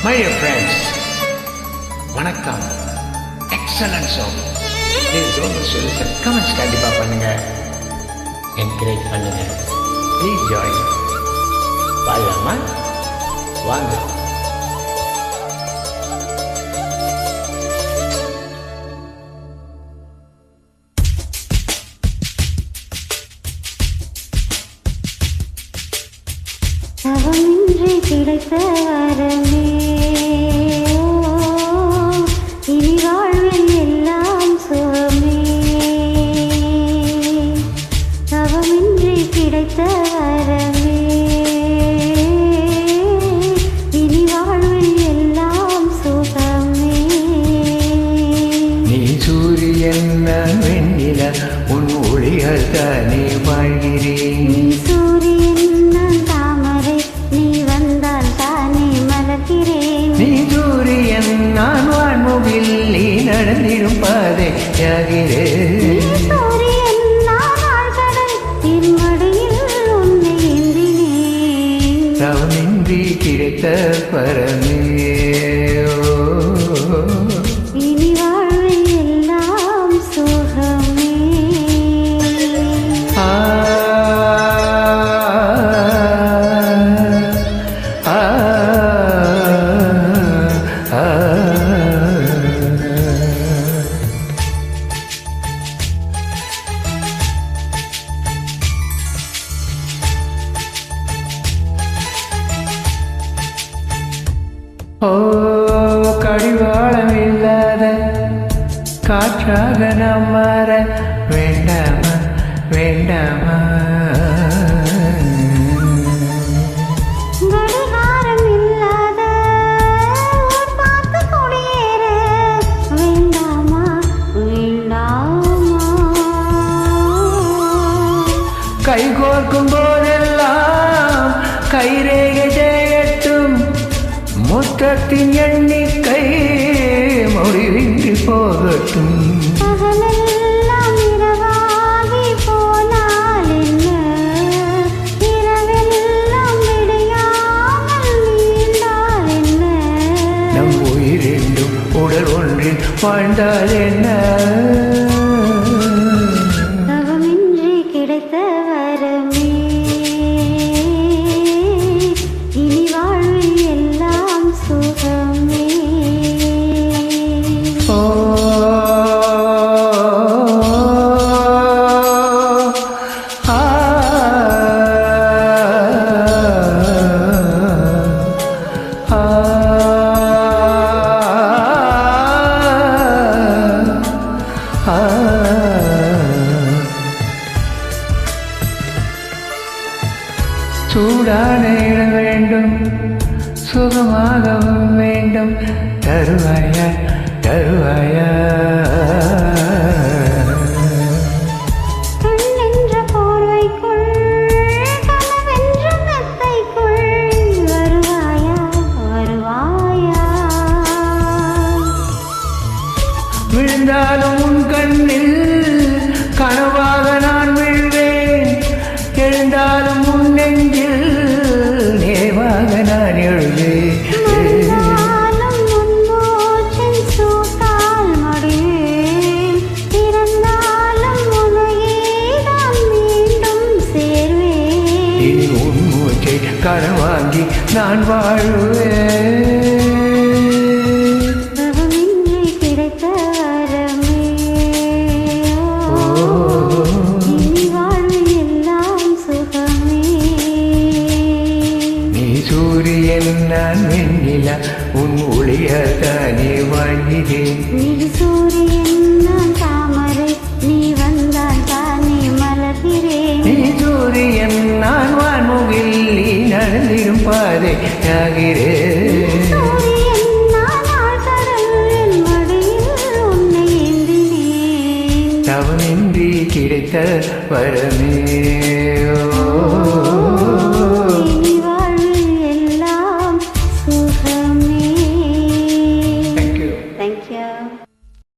My dear friends, வணக்கம். Excellent song. Please don't miss to listen. Comments கண்டிப்பா பண்ணுங்க. Encourage பண்ணுங்க. Please join. பாடலாமா? வாங்க. அவமின்றி கிடைத்த வரமே இனி வாழ்வில் எல்லாம் சுகமே. அவமின்றி கிடைத்த வரமே இனி வாழ்வில் எல்லாம் சுகமே. நீ சூரியன் நான் வெண்ணில உன் ஒளியால் தானே வாழ்கிறேன். நீ சூரியன் நான் வான்முகில் நீ நடந்திடும் பாதை யாகிறேன். தவமின்றி கிடைத்த பரமே இனி வாழ்வில் எல்லாம் சுகமே. ஓ கடிவாளம் இல்லாத காற்றாக நாம் மாற வேண்டாமா வேண்டாமா. கடிகாரம் இல்லாத பார்த்து குடியேற வேண்டாமா வேண்டாமா. கை கோர்க்கும் போதெல்லாம் கைரேகை செய்யட்டும் மொத்தத்தின் எண்ணிக்கை முடிவின்றி போகட்டும். பகலெல்லாம் இரவாகி போனால் என்ன, இரவெல்லாம் விடையாமல் நீண்டால் என்ன. நம் உயிரெண்டும் உடல் ஒன்றில் வாழ்ந்தால் என்ன. தவமின்றி கிடைத்த வரமே இனி வாழ்வில் எல்லாம் சுகமே. ஓ சூடான இடம் வேண்டும் சுகமாகவும் வேண்டும் தருவாயா தருவாயா. கண்ணென்ற போர்வைக்குள் கனவென்ற மெத்தைக்குள் வருவாயா வருவாயா. விழுந்தாலும் உன் கண்ணில் கனவாக நான் விழுவேன். எழுந்தாலும் உன் நெஞ்சில் நேவாக நான் எழுவேன். இனி உன் மூச்சை கடன் வாங்கி நான் வாழுவேன். தவமின்றி கிடைத்த வரமே இனி வாழ்வில் எல்லாம் சுகமே. நீ சூரியன் நான் வெண்ணில உன் ஒளியால் தானே வாழ்கிறேன். நீ சூரியன் நான் தாமரை நீ வந்தால் தானே மலர்கிறேன். நீ சூரியன் நான் வான்முகில் நீ நடந்திடும் பாதை ஆகிறேன். சூரியன் நான் ஆழ்கடல் என் மடியில் உன்னை ஏந்தினேன். தவமின்றி கிடைத்த வரமே.